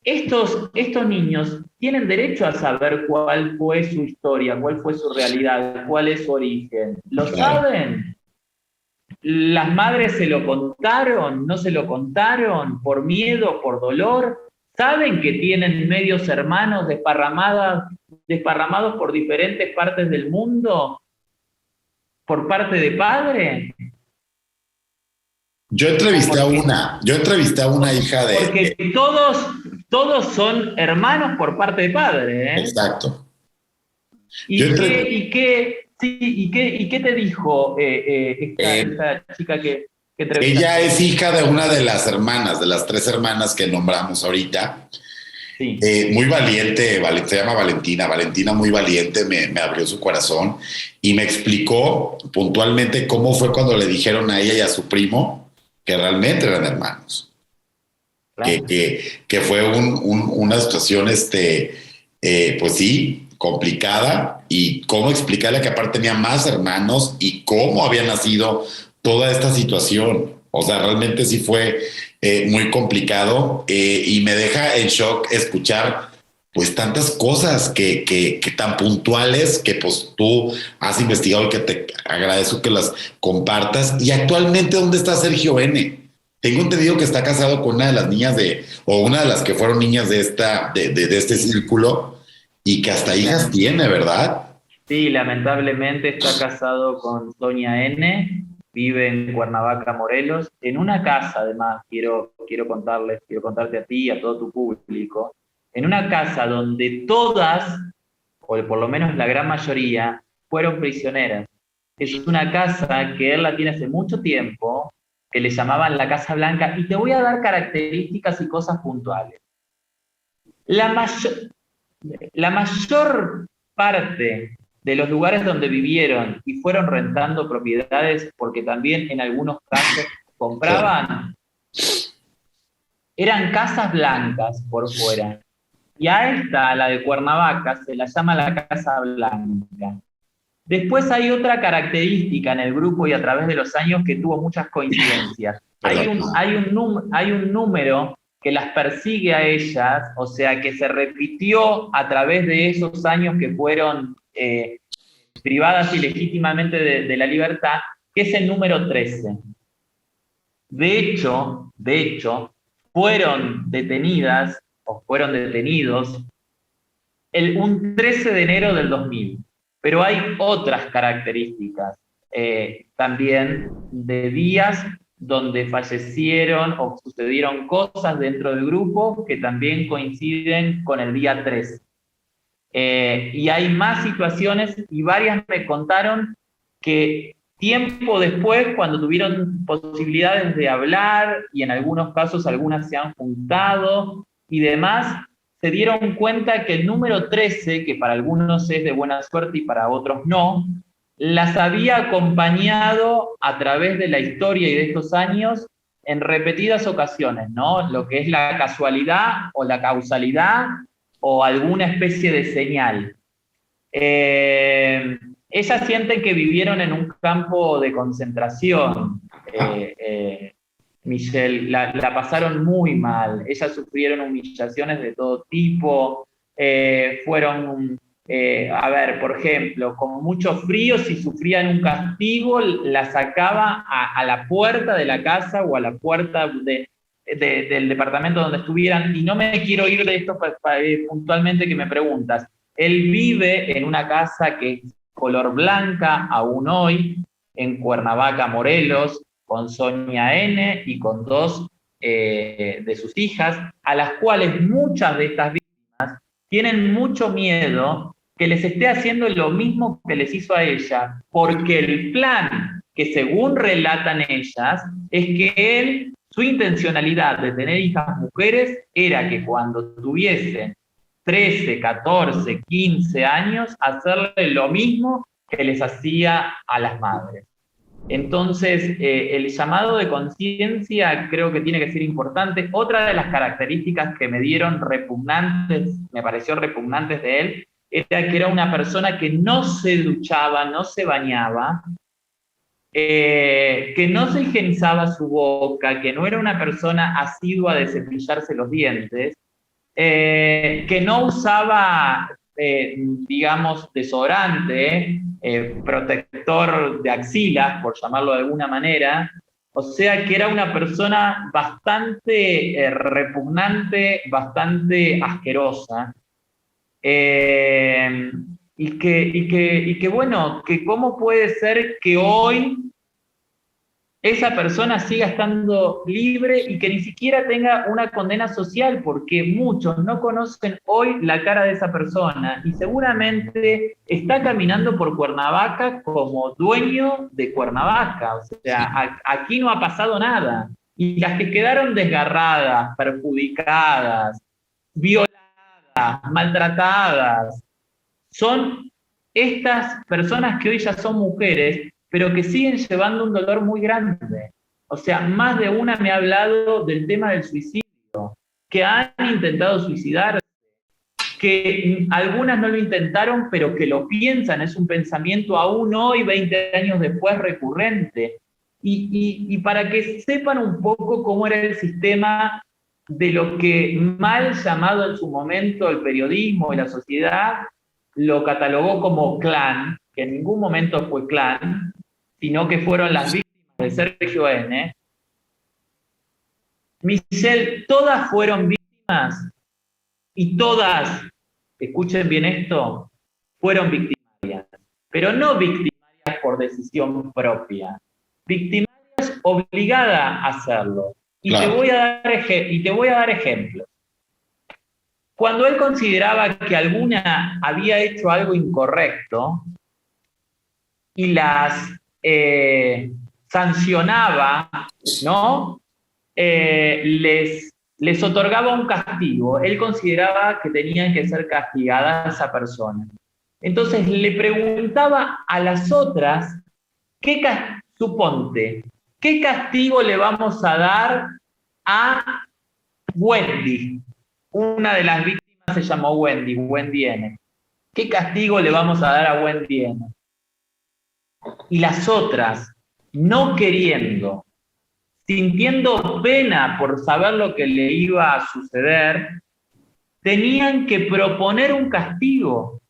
estos niños tienen derecho a saber cuál fue su historia, cuál fue su realidad, cuál es su origen. ¿Lo saben? ¿Las madres se lo contaron? ¿No se lo contaron? ¿Por miedo? ¿Por dolor? ¿Saben que tienen medios hermanos desparramados por diferentes partes del mundo? ¿Por parte de padre? Yo entrevisté a una hija de... Porque todos son hermanos por parte de padre, ¿eh? Exacto. ¿Y qué te dijo esta chica que entrevistaste? Ella es hija de una de las hermanas, de las 3 hermanas que nombramos ahorita. Sí. Muy valiente, se llama Valentina. Valentina, muy valiente, me abrió su corazón y me explicó puntualmente cómo fue cuando le dijeron a ella y a su primo que realmente eran hermanos. Claro. Que fue una situación, pues sí, complicada, y cómo explicarle que aparte tenía más hermanos y cómo había nacido toda esta situación. O sea, realmente sí fue muy complicado, y me deja en shock escuchar pues tantas cosas que tan puntuales que pues tú has investigado y que te agradezco que las compartas. Y actualmente, ¿dónde está Sergio N? Tengo entendido que está casado con una de las niñas o una de las que fueron niñas de este círculo, y que hasta hijas tiene, ¿verdad? Sí, lamentablemente está casado con Sonia N., vive en Cuernavaca, Morelos, en una casa, además, quiero contarte a ti y a todo tu público, en una casa donde todas, o por lo menos la gran mayoría, fueron prisioneras. Es una casa que él la tiene hace mucho tiempo, que le llamaban la Casa Blanca, y te voy a dar características y cosas puntuales. La mayor parte de los lugares donde vivieron y fueron rentando propiedades, porque también en algunos casos compraban, eran casas blancas por fuera. Y a esta, la de Cuernavaca, se la llama la Casa Blanca. Después hay otra característica en el grupo y a través de los años que tuvo muchas coincidencias. Hay un número que las persigue a ellas, o sea, que se repitió a través de esos años que fueron privadas ilegítimamente de la libertad, que es el número 13. De hecho, fueron detenidas o fueron detenidos un 13 de enero del 2000. Pero hay otras características también de días donde fallecieron o sucedieron cosas dentro del grupo que también coinciden con el día 13. Y hay más situaciones y varias me contaron que tiempo después, cuando tuvieron posibilidades de hablar y en algunos casos algunas se han juntado y demás, se dieron cuenta que el número 13, que para algunos es de buena suerte y para otros no, las había acompañado a través de la historia y de estos años en repetidas ocasiones, ¿no? Lo que es la casualidad o la causalidad o alguna especie de señal. Ellas sienten que vivieron en un campo de concentración, Michelle, la pasaron muy mal, ellas sufrieron humillaciones de todo tipo, fueron, a ver, por ejemplo, con mucho frío, si sufrían un castigo, la sacaba a la puerta de la casa o a la puerta del departamento donde estuvieran, y no me quiero ir de esto puntualmente que me preguntas. Él vive en una casa que es color blanca aún hoy, en Cuernavaca, Morelos, con Sonia N. y con 2 de sus hijas, a las cuales muchas de estas víctimas tienen mucho miedo que les esté haciendo lo mismo que les hizo a ella, porque el plan que según relatan ellas es que su intencionalidad de tener hijas mujeres era que cuando tuviesen 13, 14, 15 años, hacerle lo mismo que les hacía a las madres. Entonces, el llamado de conciencia creo que tiene que ser importante. Otra de las características que me pareció repugnantes de él, era que era una persona que no se duchaba, no se bañaba, que no se higienizaba su boca, que no era una persona asidua de cepillarse los dientes, que no usaba, digamos, desodorante, protector de axilas, por llamarlo de alguna manera. O sea que era una persona bastante repugnante, bastante asquerosa. Y que bueno, que cómo puede ser que hoy esa persona siga estando libre y que ni siquiera tenga una condena social, porque muchos no conocen hoy la cara de esa persona y seguramente está caminando por Cuernavaca como dueño de Cuernavaca. O sea, aquí no ha pasado nada. Y las que quedaron desgarradas, perjudicadas, violadas, maltratadas, son estas personas que hoy ya son mujeres, pero que siguen llevando un dolor muy grande. O sea, más de una me ha hablado del tema del suicidio, que han intentado suicidarse, que algunas no lo intentaron, pero que lo piensan, es un pensamiento aún hoy, 20 años después, recurrente. Y para que sepan un poco cómo era el sistema de lo que mal llamado en su momento el periodismo y la sociedad lo catalogó como clan, que en ningún momento fue clan, sino que fueron las víctimas de Sergio N. Michelle, todas fueron víctimas y todas, escuchen bien esto, fueron victimarias, pero no victimarias por decisión propia, victimarias obligadas a hacerlo. Y, claro, te voy a dar ejemplos. Cuando él consideraba que alguna había hecho algo incorrecto y las sancionaba, ¿no? Les otorgaba un castigo. Él consideraba que tenían que ser castigadas a esa persona. Entonces le preguntaba a las otras, suponte, ¿qué castigo le vamos a dar a Wendy. Una de las víctimas se llamó Wendy N. ¿Qué castigo le vamos a dar a Wendy N? Y las otras, no queriendo, sintiendo pena por saber lo que le iba a suceder, tenían que proponer un castigo.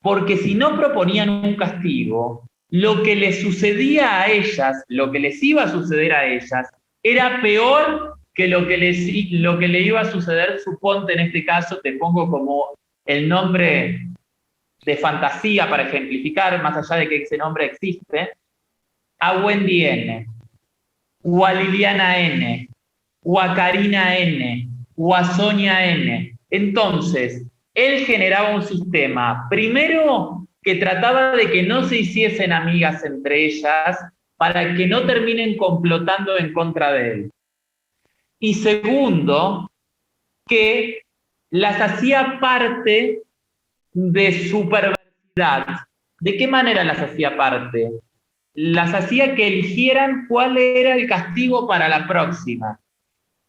Porque si no proponían un castigo, lo que les sucedía a ellas, lo que les iba a suceder a ellas, era peor que lo que le iba a suceder, suponte en este caso, te pongo como el nombre de fantasía para ejemplificar, más allá de que ese nombre existe, a Wendy N, o a Liliana N, o a Karina N, o a Sonia N. Entonces, él generaba un sistema, primero, que trataba de que no se hiciesen amigas entre ellas, para que no terminen complotando en contra de él. Y segundo, que las hacía parte de su perversidad. ¿De qué manera las hacía parte? Las hacía que eligieran cuál era el castigo para la próxima.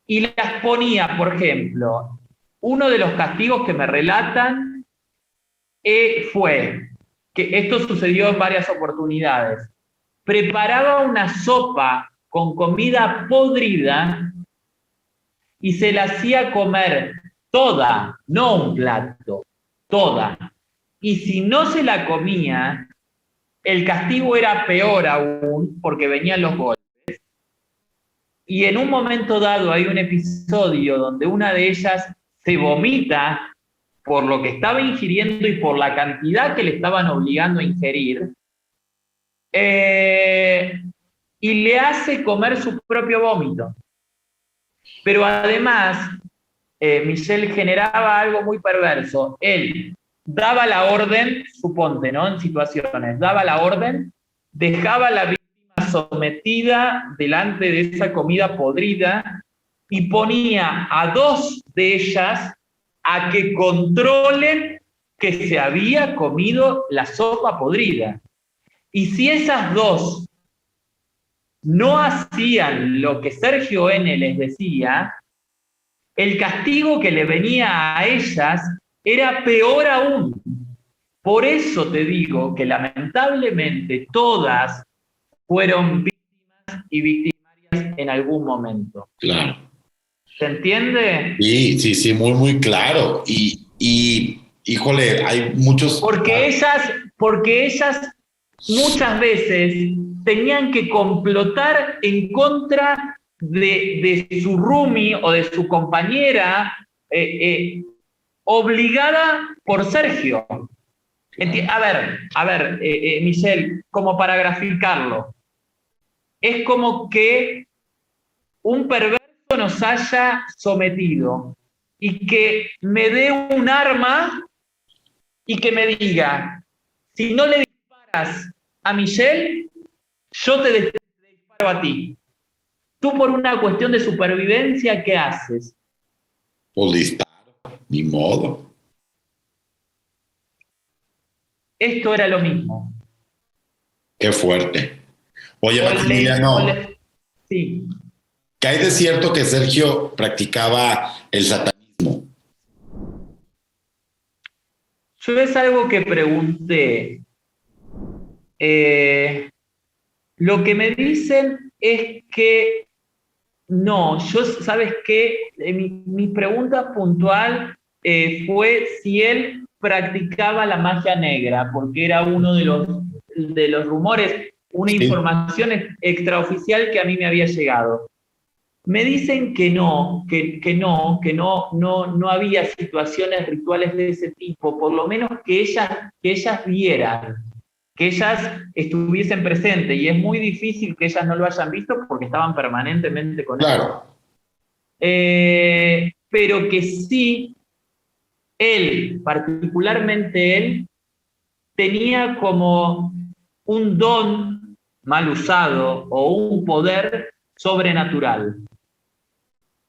Y las ponía, por ejemplo, uno de los castigos que me relatan fue, que esto sucedió en varias oportunidades, preparaba una sopa con comida podrida y se la hacía comer toda, no un plato, toda. Y si no se la comía, el castigo era peor aún, porque venían los golpes. Y en un momento dado hay un episodio donde una de ellas se vomita por lo que estaba ingiriendo y por la cantidad que le estaban obligando a ingerir, y le hace comer su propio vómito. Pero además, Michel generaba algo muy perverso. Él daba la orden, suponte, ¿no? En situaciones, daba la orden, dejaba a la víctima sometida delante de esa comida podrida y ponía a dos de ellas a que controlen que se había comido la sopa podrida. Y si esas dos no hacían lo que Sergio N. les decía, el castigo que le venía a ellas era peor aún. Por eso te digo que lamentablemente todas fueron víctimas y victimarias en algún momento. Claro. ¿Se entiende? Sí, muy claro. Y híjole, hay muchos... Porque ellas muchas veces tenían que complotar en contra de su roomie o de su compañera, obligada por Sergio. A ver, Michel, como para graficarlo, es como que un perverso nos haya sometido y que me dé un arma y que me diga, si no le disparas a Michel, yo te disparo a ti. Tú por una cuestión de supervivencia, ¿qué haces? Pues disparo, ni modo. Esto era lo mismo. Qué fuerte. Oye, Maximiliano, sí. ¿qué hay de cierto que Sergio practicaba el satanismo? Yo es algo que pregunté. Lo que me dicen es que no, ¿sabes qué? Mi pregunta puntual fue si él practicaba la magia negra, porque era uno de los rumores, una información extraoficial que a mí me había llegado. Me dicen que no había situaciones rituales de ese tipo, por lo menos que ellas vieran, que ellas estuviesen presentes, y es muy difícil que ellas no lo hayan visto porque estaban permanentemente con él. Claro. Pero que sí, él, particularmente él, tenía como un don mal usado o un poder sobrenatural.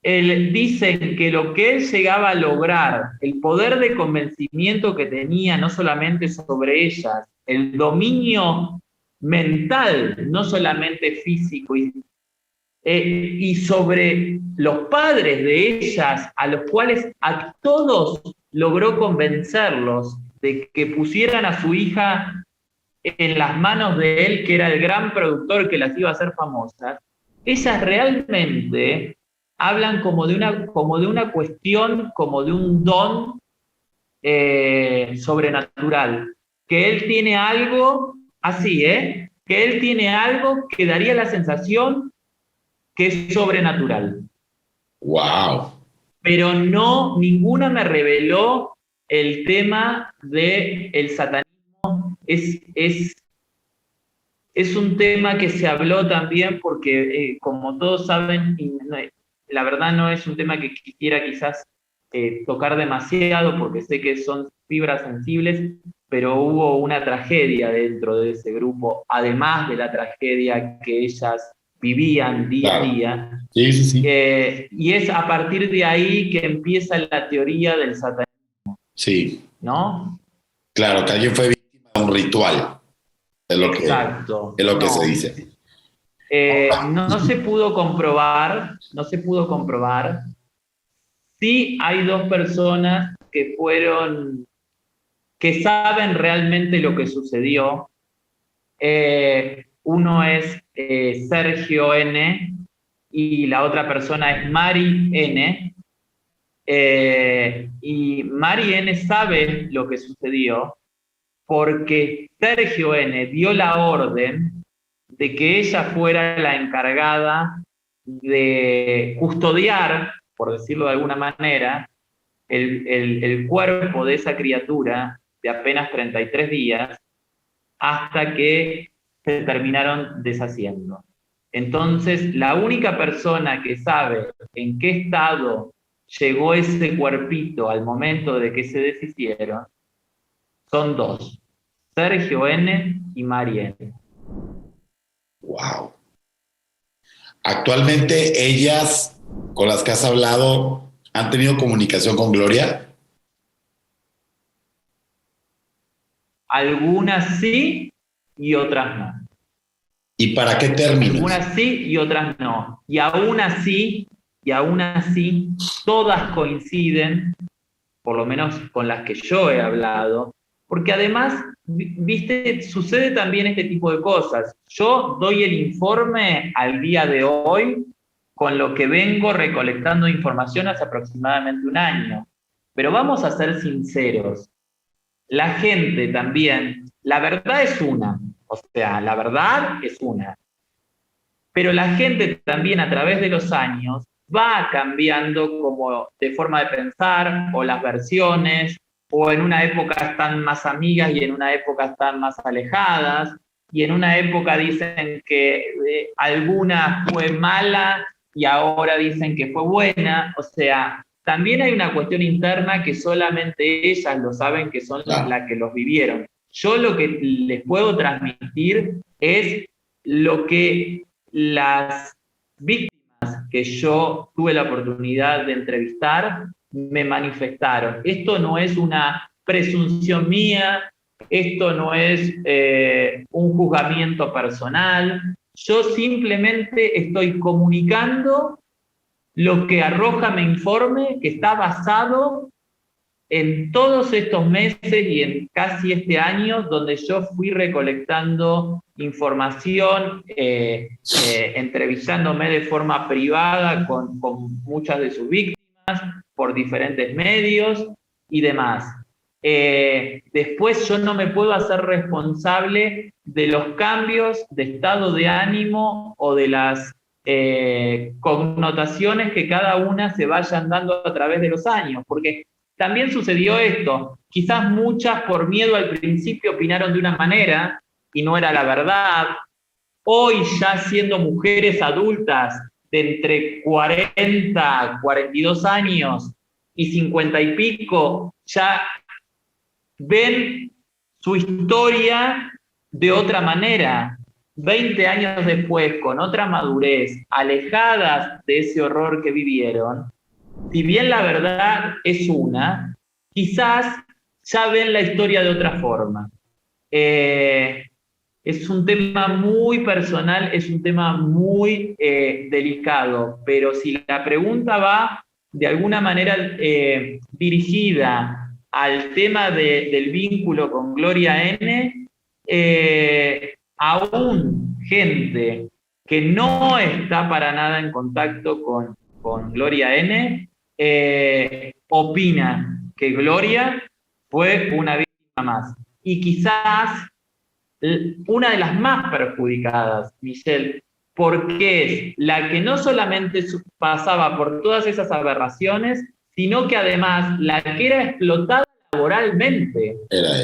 Él dice que lo que él llegaba a lograr, el poder de convencimiento que tenía no solamente sobre ellas, el dominio mental, no solamente físico, y sobre los padres de ellas, a los cuales a todos logró convencerlos de que pusieran a su hija en las manos de él, que era el gran productor que las iba a hacer famosas, ellas realmente hablan como de una cuestión, como de un don sobrenatural, que él tiene algo así, que él tiene algo que daría la sensación que es sobrenatural. Wow. Pero no, ninguna me reveló el tema del satanismo. Es un tema que se habló también porque, como todos saben, la verdad no es un tema que quisiera quizás tocar demasiado porque sé que son fibras sensibles, pero hubo una tragedia dentro de ese grupo, además de la tragedia que ellas vivían día a Claro. día. Sí, sí, sí. Y es a partir de ahí que empieza la teoría del satanismo, Sí, ¿no? claro, que alguien fue víctima de un ritual, Exacto. es lo que se No. dice. No se pudo comprobar, no se pudo comprobar. Sí hay dos personas que saben realmente lo que sucedió. Uno es Sergio N. y la otra persona es Mari N. Y Mari N sabe lo que sucedió porque Sergio N. dio la orden de que ella fuera la encargada de custodiar, por decirlo de alguna manera, el cuerpo de esa criatura de apenas 33 días hasta que se terminaron deshaciendo. Entonces, la única persona que sabe en qué estado llegó ese cuerpito al momento de que se deshicieron son dos, Sergio N. y Mari N. Wow. Actualmente ellas con las que has hablado han tenido comunicación con Gloria. Algunas sí y otras no. ¿Y para qué términos? Algunas sí y otras no. Y aún así, todas coinciden, por lo menos con las que yo he hablado, porque además, viste, sucede también este tipo de cosas. Yo doy el informe al día de hoy con lo que vengo recolectando información hace aproximadamente un año. Pero vamos a ser sinceros, la gente también, la verdad es una, o sea, la verdad es una, pero la gente también a través de los años va cambiando como de forma de pensar o las versiones, o en una época están más amigas y en una época están más alejadas, y en una época dicen que alguna fue mala y ahora dicen que fue buena, o sea, también hay una cuestión interna que solamente ellas lo saben, que son las que los vivieron. Yo lo que les puedo transmitir es lo que las víctimas que yo tuve la oportunidad de entrevistar me manifestaron. Esto no es una presunción mía, esto no es un juzgamiento personal, yo simplemente estoy comunicando lo que arroja mi informe, que está basado en todos estos meses y en casi este año, donde yo fui recolectando información, entrevistándome de forma privada con muchas de sus víctimas, por diferentes medios y demás. Después yo no me puedo hacer responsable de los cambios de estado de ánimo o de las connotaciones que cada una se vayan dando a través de los años, porque también sucedió esto. Quizás muchas por miedo al principio opinaron de una manera y no era la verdad. Hoy ya siendo mujeres adultas de entre 40, 42 años y 50 y pico, ya ven su historia de otra manera. 20 años después, con otra madurez, alejadas de ese horror que vivieron, si bien la verdad es una, quizás ya ven la historia de otra forma. es un tema muy personal, es un tema muy delicado, pero si la pregunta va de alguna manera dirigida al tema del vínculo con Gloria N., aún gente que no está para nada en contacto con Gloria N., opina que Gloria fue una víctima más. Y quizás una de las más perjudicadas, Michelle, porque es la que no solamente pasaba por todas esas aberraciones, sino que además la que era explotada laboralmente,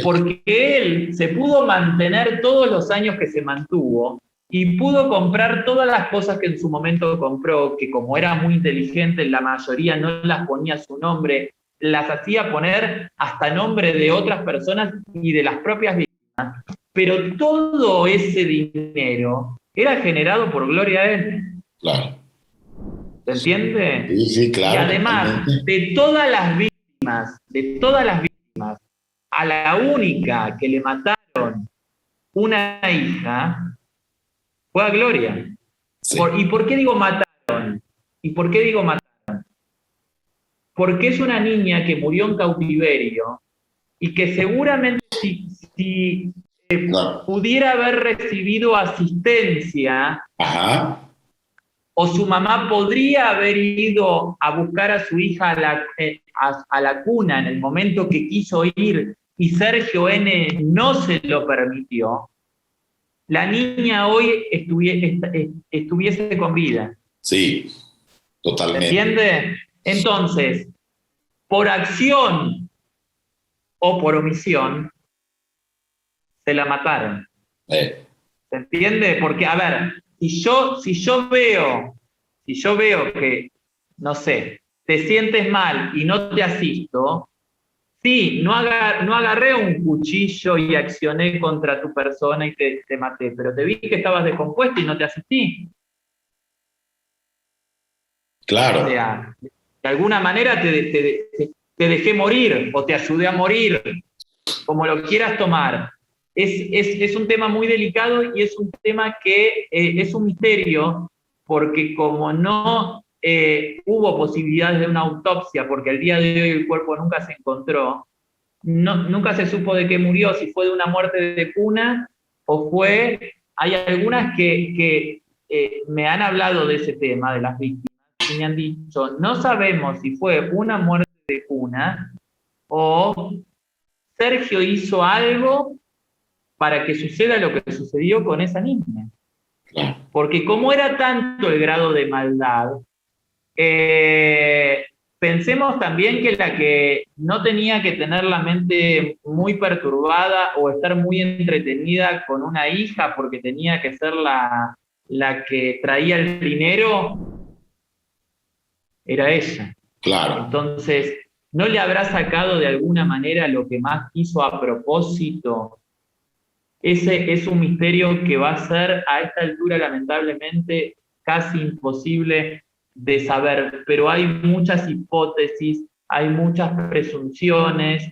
porque él se pudo mantener todos los años que se mantuvo y pudo comprar todas las cosas que en su momento compró, que como era muy inteligente, la mayoría no las ponía a su nombre, las hacía poner hasta nombre de otras personas y de las propias víctimas. Pero todo ese dinero era generado por Gloria N. Claro. ¿Se entiende? Sí, sí, claro. Y además, de todas las víctimas, a la única que le mataron una hija fue a Gloria. Sí. ¿Y por qué digo mataron? Porque es una niña que murió en cautiverio y que seguramente si pudiera haber recibido asistencia, ajá, o su mamá podría haber ido a buscar a su hija a la cuna en el momento que quiso ir y Sergio N. no se lo permitió, la niña hoy estuviese con vida. Sí, totalmente. ¿Se entiende? Entonces, por acción o por omisión, se la mataron. ¿Se entiende? Porque, a ver, si yo veo que, no sé, te sientes mal y no te asisto, sí, no agarré un cuchillo y accioné contra tu persona y te maté, pero te vi que estabas descompuesto y no te asistí. Claro. O sea, de alguna manera te dejé morir o te ayudé a morir, como lo quieras tomar. Es un tema muy delicado y es un tema que es un misterio, porque como no hubo posibilidades de una autopsia, porque al día de hoy el cuerpo nunca se encontró, nunca se supo de qué murió, si fue de una muerte de cuna o fue... Hay algunas que me han hablado de ese tema, de las víctimas, y me han dicho, no sabemos si fue una muerte de cuna o Sergio hizo algo para que suceda lo que sucedió con esa niña. Porque como era tanto el grado de maldad, pensemos también que la que no tenía que tener la mente muy perturbada o estar muy entretenida con una hija porque tenía que ser la que traía el dinero, era ella. Claro. Entonces, ¿no le habrá sacado de alguna manera lo que más hizo a propósito? Ese es un misterio que va a ser a esta altura lamentablemente casi imposible de saber, pero hay muchas hipótesis, hay muchas presunciones.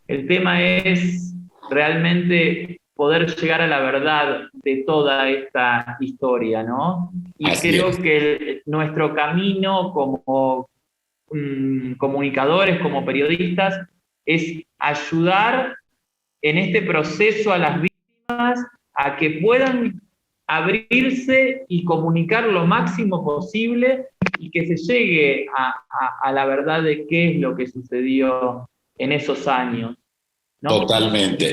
El tema es realmente poder llegar a la verdad de toda esta historia, ¿no? Y así creo es. que nuestro camino como comunicadores, como periodistas, es ayudar en este proceso a las víctimas a que puedan abrirse y comunicar lo máximo posible y que se llegue a la verdad de qué es lo que sucedió en esos años, ¿no? Totalmente.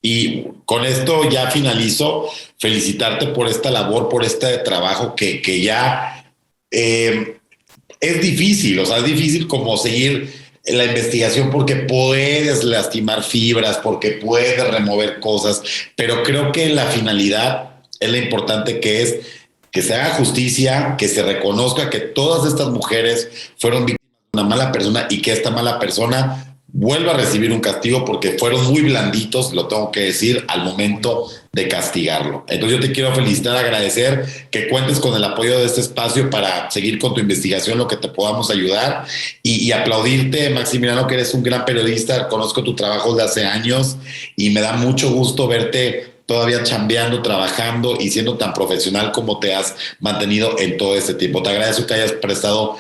Y con esto ya finalizo. Felicitarte por esta labor, por este trabajo que ya es difícil, o sea, es difícil como seguir la investigación porque puedes lastimar fibras, porque puedes remover cosas, pero creo que la finalidad es lo importante, que es que se haga justicia, que se reconozca que todas estas mujeres fueron víctimas de una mala persona y que esta mala persona vuelva a recibir un castigo porque fueron muy blanditos, lo tengo que decir, al momento de castigarlo. Entonces yo te quiero felicitar, agradecer que cuentes con el apoyo de este espacio para seguir con tu investigación, lo que te podamos ayudar y aplaudirte, Maximiliano, que eres un gran periodista, conozco tu trabajo de hace años y me da mucho gusto verte todavía chambeando, trabajando y siendo tan profesional como te has mantenido en todo este tiempo. Te agradezco que hayas prestado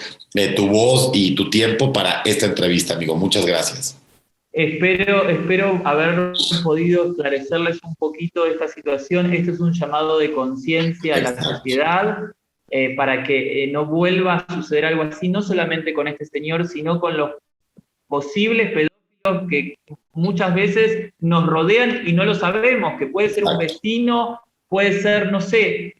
tu voz y tu tiempo para esta entrevista, amigo. Muchas gracias. Espero haber podido esclarecerles un poquito de esta situación. Esto es un llamado de conciencia a la sociedad para que no vuelva a suceder algo así, no solamente con este señor, sino con los posibles pedófilos que muchas veces nos rodean y no lo sabemos, que puede ser un vecino, puede ser, no sé,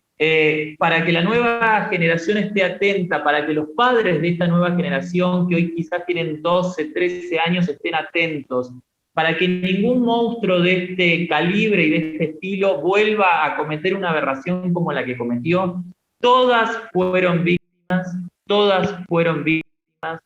para que la nueva generación esté atenta, para que los padres de esta nueva generación, que hoy quizás tienen 12, 13 años, estén atentos, para que ningún monstruo de este calibre y de este estilo vuelva a cometer una aberración como la que cometió. Todas fueron víctimas, todas fueron víctimas.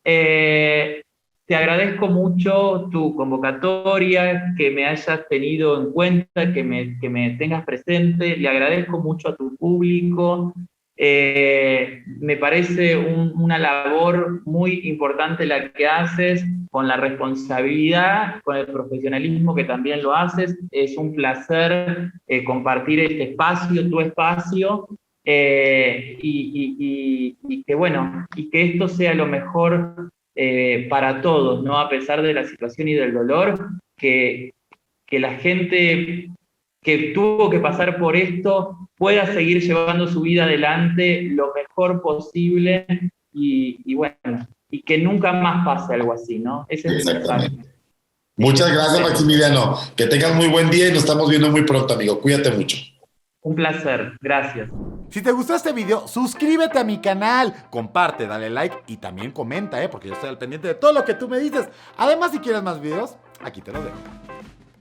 Te agradezco mucho tu convocatoria, que me hayas tenido en cuenta, que me tengas presente. Le agradezco mucho a tu público. Me parece una labor muy importante la que haces, con la responsabilidad, con el profesionalismo que también lo haces. Es un placer compartir este espacio, tu espacio, y que bueno, y que esto sea lo mejor para todos, ¿no? A pesar de la situación y del dolor, que la gente que tuvo que pasar por esto pueda seguir llevando su vida adelante lo mejor posible y bueno, y que nunca más pase algo así, ¿no? Ese es el mensaje. Muchas gracias, Maximiliano. Que tengas muy buen día y nos estamos viendo muy pronto, amigo. Cuídate mucho. Un placer, gracias. Si te gustó este video, suscríbete a mi canal, comparte, dale like y también comenta, porque yo estoy al pendiente de todo lo que tú me dices. Además, si quieres más videos, aquí te lo dejo.